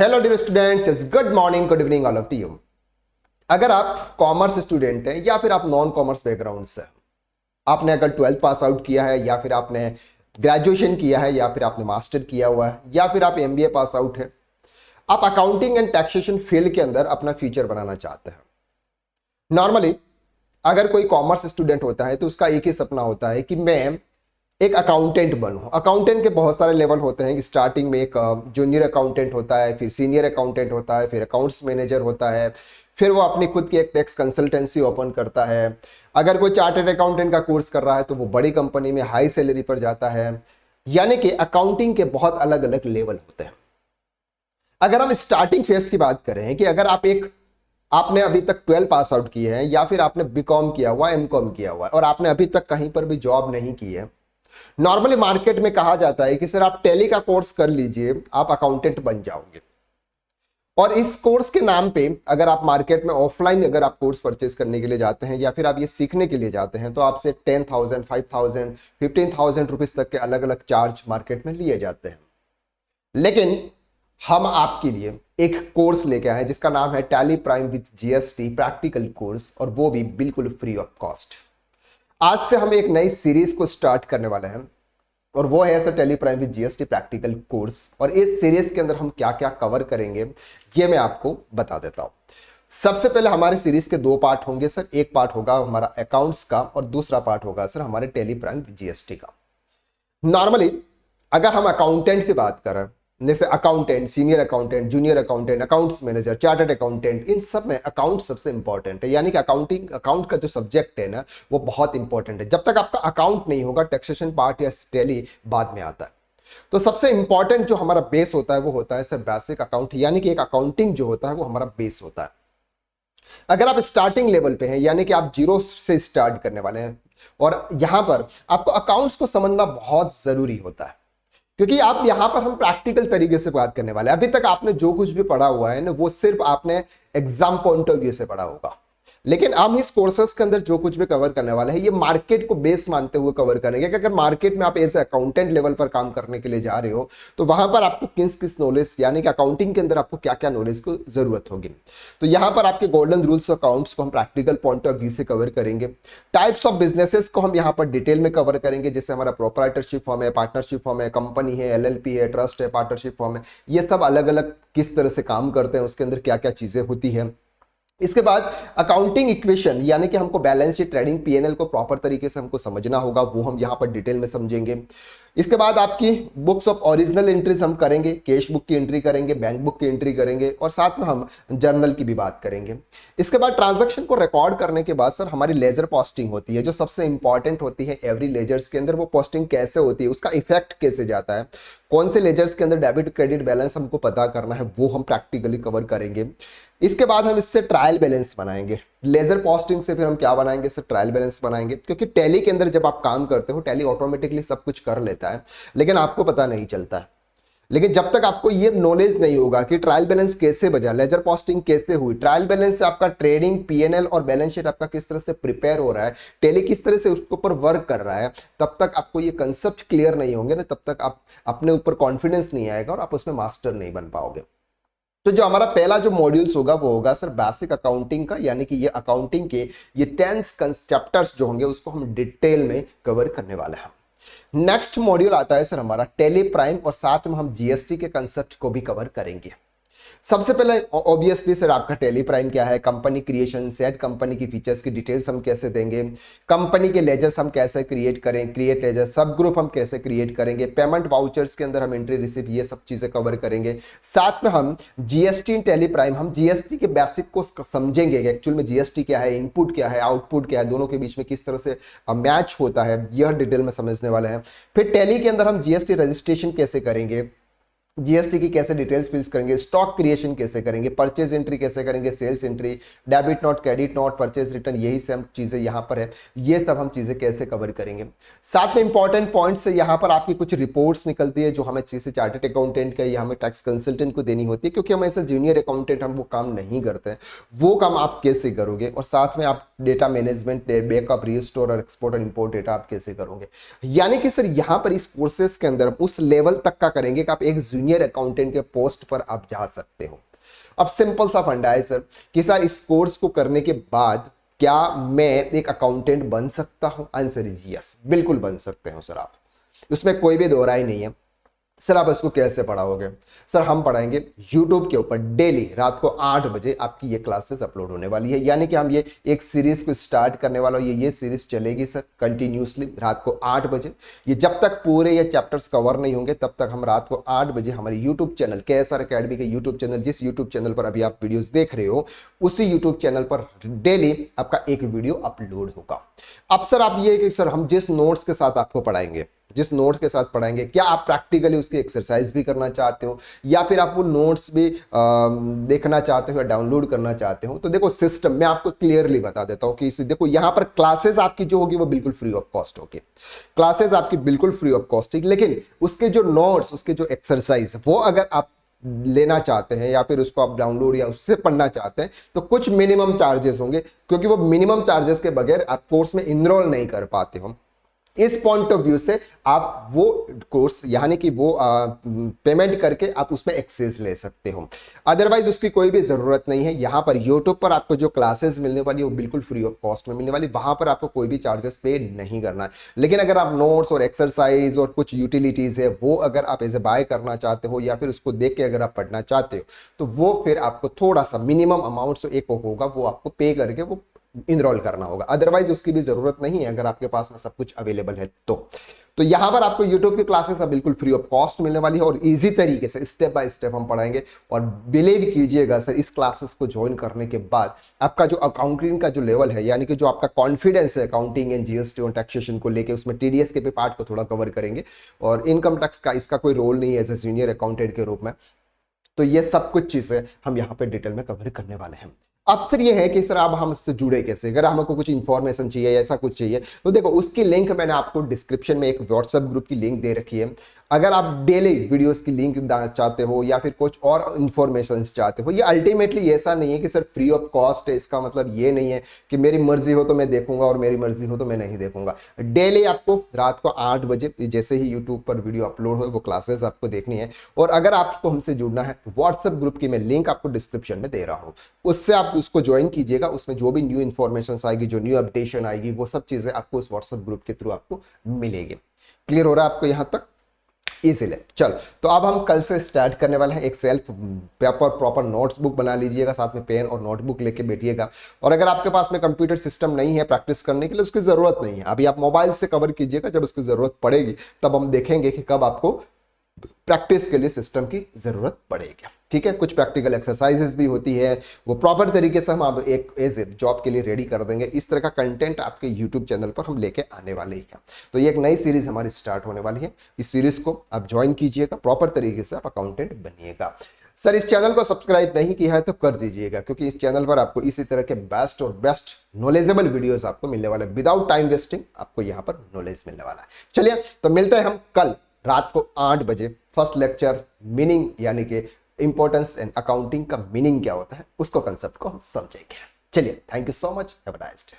Hello dear students, good morning, good evening all of you. अगर आप commerce student हैं या फिर आप नॉन कॉमर्स बैकग्राउंड से, आपने अगर 12th पास आउट किया है या फिर आपने ग्रेजुएशन किया है या फिर आपने मास्टर किया हुआ है या फिर आप एमबीए पास आउट है, आप अकाउंटिंग एंड टैक्सेशन फील्ड के अंदर अपना फ्यूचर बनाना चाहते हैं। नॉर्मली अगर कोई कॉमर्स स्टूडेंट होता है तो उसका एक ही सपना होता है कि मैं एक अकाउंटेंट बनूं। अकाउंटेंट के बहुत सारे लेवल होते हैं कि स्टार्टिंग में एक जूनियर अकाउंटेंट होता है, फिर सीनियर अकाउंटेंट होता है, फिर अकाउंट्स मैनेजर होता है, फिर वो अपनी खुद की एक टैक्स कंसल्टेंसी ओपन करता है। अगर कोई चार्टर्ड अकाउंटेंट का कोर्स कर रहा है तो वो बड़ी कंपनी में हाई सैलरी पर जाता है। यानी कि अकाउंटिंग के बहुत अलग अलग लेवल होते हैं। अगर हम स्टार्टिंग फेज की बात करें कि अगर आपने अभी तक 12 पास आउट किए हैं या फिर आपने बीकॉम किया हुआ, एमकॉम किया हुआ है और आपने अभी तक कहीं पर भी जॉब नहीं की है, नॉर्मली मार्केट में कहा जाता है कि सर आप टैली का कोर्स कर लीजिए, आप अकाउंटेंट बन जाओगे। और इस कोर्स के नाम पे अगर आप मार्केट में ऑफलाइन अगर आप कोर्स परचेज करने के लिए जाते हैं या फिर आप ये सीखने के लिए जाते हैं तो आपसे 10,000, 5,000, 15,000 रुपीज तक के अलग अलग चार्ज मार्केट में लिए जाते हैं। लेकिन हम आपके लिए एक कोर्स लेके आए जिसका नाम है tally Prime with GST practical course, और वो भी बिल्कुल फ्री ऑफ कॉस्ट। आज से हम एक नई सीरीज को स्टार्ट करने वाले हैं और वो है sir tally Prime with GST practical course. और इस सीरीज के अंदर हम क्या क्या कवर करेंगे ये मैं आपको बता देता हूं। सबसे पहले हमारे सीरीज के दो पार्ट होंगे सर। एक पार्ट होगा हमारा अकाउंट्स का और दूसरा पार्ट होगा सर हमारे टैली प्राइम विद जीएसटी का। नॉर्मली अगर हम अकाउंटेंट की बात करें, जैसे accountant, senior accountant, junior accountant, accounts manager, chartered accountant, इन सब में अकाउंट सबसे इंपॉर्टेंट है। यानी कि अकाउंट का जो सब्जेक्ट है ना वो बहुत इंपॉर्टेंट है। जब तक आपका अकाउंट नहीं होगा टैक्सेशन पार्ट या टैली बाद में आता है। तो सबसे इंपॉर्टेंट जो हमारा बेस होता है वो होता है सर बेसिक अकाउंट, यानी कि एक अकाउंटिंग जो होता है वो हमारा बेस होता है। अगर आप स्टार्टिंग लेवल पे हैं यानी कि आप जीरो से स्टार्ट करने वाले हैं और यहां पर आपको अकाउंट्स को समझना बहुत जरूरी होता है, क्योंकि आप यहां पर हम प्रैक्टिकल तरीके से बात करने वाले हैं। अभी तक आपने जो कुछ भी पढ़ा हुआ है ना वो सिर्फ आपने एग्जाम पॉइंट ऑफ व्यू से पढ़ा होगा, लेकिन हम इस कोर्सेस के अंदर जो कुछ भी कवर करने वाले हैं ये मार्केट को बेस मानते हुए कवर करेंगे कि अगर मार्केट में आप एज अकाउंटेंट लेवल पर काम करने के लिए जा रहे हो तो वहां पर आपको किस किस नॉलेज, यानी कि अकाउंटिंग के अंदर आपको क्या क्या नॉलेज को जरूरत होगी। तो यहां पर आपके गोल्डन रूल्स अकाउंट्स को हम प्रैक्टिकल पॉइंट ऑफ व्यू से कवर करेंगे। टाइप्स ऑफ बिजनेसेस को हम यहां पर डिटेल में कवर करेंगे, जैसे हमारा प्रोप्राइटरशिप फॉर्म है, पार्टनरशिप फॉर्म है, कंपनी है, एलएलपी है, ट्रस्ट है, पार्टनरशिप फॉर्म है। ये सब अलग अलग किस तरह से काम करते हैं, उसके अंदर क्या क्या चीजें होती है। इसके बाद अकाउंटिंग इक्वेशन, यानी कि हमको बैलेंस शीट, ट्रेडिंग, पीएनएल को प्रॉपर तरीके से हमको समझना होगा, वो हम यहां पर डिटेल में समझेंगे। इसके बाद आपकी बुक्स ऑफ ओरिजिनल एंट्रीज हम करेंगे, कैश बुक की एंट्री करेंगे, बैंक बुक की एंट्री करेंगे और साथ में हम जर्नल की भी बात करेंगे। इसके बाद ट्रांजैक्शन को रिकॉर्ड करने के बाद सर हमारी लेजर पोस्टिंग होती है जो सबसे इंपॉर्टेंट होती है एवरी लेजर्स के अंदर। वो पोस्टिंग कैसे होती है, उसका इफेक्ट कैसे जाता है, कौन से लेजर्स के अंदर डेबिट क्रेडिट बैलेंस हमको पता करना है, वो हम प्रैक्टिकली कवर करेंगे। इसके बाद हम इससे ट्रायल बैलेंस बनाएंगे। लेजर पोस्टिंग से फिर हम क्या बनाएंगे सर, ट्रायल बैलेंस बनाएंगे, क्योंकि टैली के अंदर जब आप काम करते हो टैली ऑटोमेटिकली सब कुछ कर लेता है लेकिन आपको पता नहीं चलता है। लेकिन जब तक आपको ये नॉलेज नहीं होगा कि ट्रायल बैलेंस कैसे बजा, लेजर पोस्टिंग कैसे हुई, ट्रायल बैलेंस से आपका ट्रेडिंग, पीएनएल और बैलेंस शीट आपका किस तरह से प्रिपेयर हो रहा है, टैली किस तरह से उसके ऊपर वर्क कर रहा है, तब तक आपको ये कंसेप्ट क्लियर नहीं होंगे ना, तब तक आप अपने ऊपर कॉन्फिडेंस नहीं आएगा और आप उसमें मास्टर नहीं बन पाओगे। तो जो हमारा पहला जो मॉड्यूल्स होगा वो होगा सर बेसिक अकाउंटिंग का, यानी कि ये अकाउंटिंग के ये 10 चैप्टर्स जो होंगे उसको हम डिटेल में कवर करने वाले हैं। नेक्स्ट मॉड्यूल आता है सर हमारा टैली प्राइम और साथ में हम जीएसटी के कंसेप्ट को भी कवर करेंगे। सबसे पहले ऑब्वियसली सर आपका टैली प्राइम क्या है, कंपनी क्रिएशन सेट, कंपनी की फीचर्स की डिटेल्स हम कैसे देंगे, कंपनी के लेजर्स हम कैसे क्रिएट करें, क्रिएट लेजर, सब ग्रुप हम कैसे क्रिएट करेंगे, पेमेंट वाउचर्स के अंदर हम एंट्री रिसीव, ये सब चीजें कवर करेंगे। साथ में हम जीएसटी इन टैली प्राइम, हम जीएसटी के बेसिक को समझेंगे कि एक्चुअल में जीएसटी क्या है, इनपुट क्या है, आउटपुट क्या है, दोनों के बीच में किस तरह से मैच होता है, यह डिटेल में समझने वाले हैं। फिर टैली के अंदर हम जीएसटी रजिस्ट्रेशन कैसे करेंगे, जीएसटी की कैसे डिटेल्स फिल्स करेंगे, स्टॉक क्रिएशन कैसे करेंगे, परचेज एंट्री कैसे करेंगे, sales entry, debit note, credit note, purchase return, यही सब चीजें यहाँ पर है, ये सब हम चीजें कैसे कवर करेंगे। साथ में इंपॉर्टेंट पॉइंट्स से यहाँ पर आपकी कुछ रिपोर्ट्स निकलती है जो हमें जैसे चार्टर्ड अकाउंटेंट का या हमें टैक्स कंसल्टेंट को देनी होती है, क्योंकि हम ऐसे जूनियर अकाउंटेंट हम वो काम नहीं करते हैं, वो काम आप कैसे करोगे। और साथ में आप डेटा मैनेजमेंट, बैकअप, रीस्टोर और एक्सपोर्ट और इंपोर्ट डेटा आप कैसे करोगे। यानी कि सर यहाँ पर इस कोर्सेस के अंदर उस लेवल तक का करेंगे कि आप एक जूनियर जूनियर अकाउंटेंट के पोस्ट पर आप जा सकते हो। अब सिंपल सा फंडा है सर कि सर इस कोर्स को करने के बाद क्या मैं एक अकाउंटेंट बन सकता हूं? आंसर इज यस, बिल्कुल बन सकते हो सर आप, उसमें कोई भी दो राय नहीं है। सर आप इसको कैसे पढ़ाओगे? सर हम पढ़ाएंगे YouTube के ऊपर डेली रात को 8 बजे आपकी ये क्लासेस अपलोड होने वाली है, यानी कि हम ये एक सीरीज को स्टार्ट करने वाला हूं। ये सीरीज चलेगी सर कंटिन्यूसली रात को 8 बजे। ये जब तक पूरे ये चैप्टर्स कवर नहीं होंगे तब तक हम रात को 8 बजे हमारे YouTube चैनल KSR अकेडमी के YouTube चैनल, जिस YouTube चैनल पर अभी आप वीडियोस देख रहे हो उसी YouTube चैनल पर डेली आपका एक वीडियो अपलोड होगा। अब सर आप ये कि सर हम जिस नोट्स के साथ आपको पढ़ाएंगे, जिस नोट्स के साथ पढ़ाएंगे, क्या आप प्रैक्टिकली उसकी एक्सरसाइज भी करना चाहते हो या फिर आप वो नोट्स भी देखना चाहते हो या डाउनलोड करना चाहते हो? तो देखो सिस्टम मैं आपको क्लियरली बता देता हूं कि देखो यहां पर क्लासेस आपकी जो होगी वो बिल्कुल फ्री ऑफ कॉस्ट होगी। क्लासेस आपकी बिल्कुल फ्री ऑफ कॉस्ट है, लेकिन उसके जो नोट्स, उसके जो एक्सरसाइज वो अगर आप लेना चाहते हैं या फिर उसको आप डाउनलोड या उससे पढ़ना चाहते हैं तो कुछ मिनिमम चार्जेस होंगे, क्योंकि वो मिनिमम चार्जेस के बगैर आप कोर्स में इनरोल नहीं कर पाते हो। इस पॉइंट ऑफ व्यू से आप वो कोर्स यानी कि वो पेमेंट करके आप उसमें एक्सेस ले सकते हो, अदरवाइज उसकी कोई भी जरूरत नहीं है। यहां पर यूट्यूब पर आपको जो क्लासेस मिलने वाली है वो बिल्कुल फ्री ऑफ कॉस्ट में मिलने वाली, वहां पर आपको कोई भी चार्जेस पे नहीं करना है। लेकिन अगर आप नोट्स और एक्सरसाइज और कुछ यूटिलिटीज है वो अगर आप एज ए बाय करना चाहते हो या फिर उसको देख के अगर आप पढ़ना चाहते हो तो वो फिर आपको थोड़ा सा मिनिमम अमाउंट एक होगा वो आपको पे करके वो इनरोल करना होगा, अदरवाइज उसकी भी जरूरत नहीं है अगर आपके पास में सब कुछ अवेलेबल है तो यहां पर आपको YouTube की क्लासेस बिल्कुल फ्री ऑफ कॉस्ट मिलने वाली है और इजी तरीके से स्टेप बाय स्टेप हम पढ़ाएंगे। और बिलीव कीजिएगा सर इस क्लासेस को ज्वाइन करने के बाद आपका जो अकाउंटिंग का जो लेवल है, यानी कि जो आपका कॉन्फिडेंस है अकाउंटिंग एंड GST और टैक्सेशन को लेकर, उसमें TDS के भी पार्ट को थोड़ा कवर करेंगे और इनकम टैक्स का इसका कोई रोल नहीं है एज ए सीनियर अकाउंटेंट के रूप में। तो ये सब कुछ चीजें हम यहाँ पे डिटेल में कवर करने वाले हैं। अब सर ये है कि सर आप हमसे जुड़े कैसे? अगर हमको कुछ इंफॉर्मेशन चाहिए ऐसा कुछ चाहिए तो देखो उसकी लिंक मैंने आपको डिस्क्रिप्शन में एक व्हाट्सएप ग्रुप की लिंक दे रखी है। अगर आप डेली वीडियोस की लिंक चाहते हो या फिर कुछ और इंफॉर्मेशन चाहते हो, ये अल्टीमेटली ऐसा नहीं है कि सर फ्री ऑफ कॉस्ट है। इसका मतलब ये नहीं है कि मेरी मर्जी हो तो मैं देखूंगा और मेरी मर्जी हो तो मैं नहीं देखूंगा। डेली आपको रात को 8 बजे जैसे ही यूट्यूब पर वीडियो अपलोड हो वो क्लासेस आपको देखनी है। और अगर आपको हमसे जुड़ना है तो व्हाट्सएप ग्रुप की मैं लिंक आपको डिस्क्रिप्शन में दे रहा हूँ, उससे आप उसको ज्वाइन कीजिएगा। उसमें जो भी न्यू इन्फॉर्मेशन आएगी, जो न्यू अपडेशन आएगी, वो सब चीजें आपको उस व्हाट्सएप ग्रुप के थ्रू आपको मिलेगी। क्लियर हो रहा है आपको यहां तक? इसीलिए चल तो अब हम कल से स्टार्ट करने वाले हैं। एक सेल्फ प्रॉपर नोट्स बुक बना लीजिएगा, साथ में पेन और नोटबुक लेके बैठिएगा। और अगर आपके पास में कंप्यूटर सिस्टम नहीं है प्रैक्टिस करने के लिए, उसकी जरूरत नहीं है, अभी आप मोबाइल से कवर कीजिएगा। जब उसकी जरूरत पड़ेगी तब हम देखेंगे कि कब आपको प्रैक्टिस के लिए सिस्टम की जरूरत पड़ेगी। ठीक है, कुछ प्रैक्टिकल एक्सरसाइजेस भी होती है, वो प्रॉपर तरीके से हम आप एक एज ए जॉब के लिए रेडी कर देंगे। इस तरह का कंटेंट आपके यूट्यूब चैनल पर हम लेके आने वाले ही हैं। तो ये एक नई सीरीज हमारी स्टार्ट होने वाली है, इस सीरीज को आप ज्वाइन कीजिएगा, प्रॉपर तरीके से आप अकाउंटेंट बनिएगा। सर इस चैनल को सब्सक्राइब नहीं किया है तो कर दीजिएगा, क्योंकि इस चैनल पर आपको इसी तरह के बेस्ट और बेस्ट नॉलेजेबल वीडियोस आपको मिलने वाले, विदाउट टाइम वेस्टिंग आपको यहाँ पर नॉलेज मिलने वाला है। चलिए तो मिलते हैं हम कल रात को 8 बजे। फर्स्ट लेक्चर मीनिंग यानी कि इंपॉर्टेंस एंड अकाउंटिंग का मीनिंग क्या होता है उसको कंसेप्ट को हम समझेंगे। चलिए, thank you so much, have a nice day.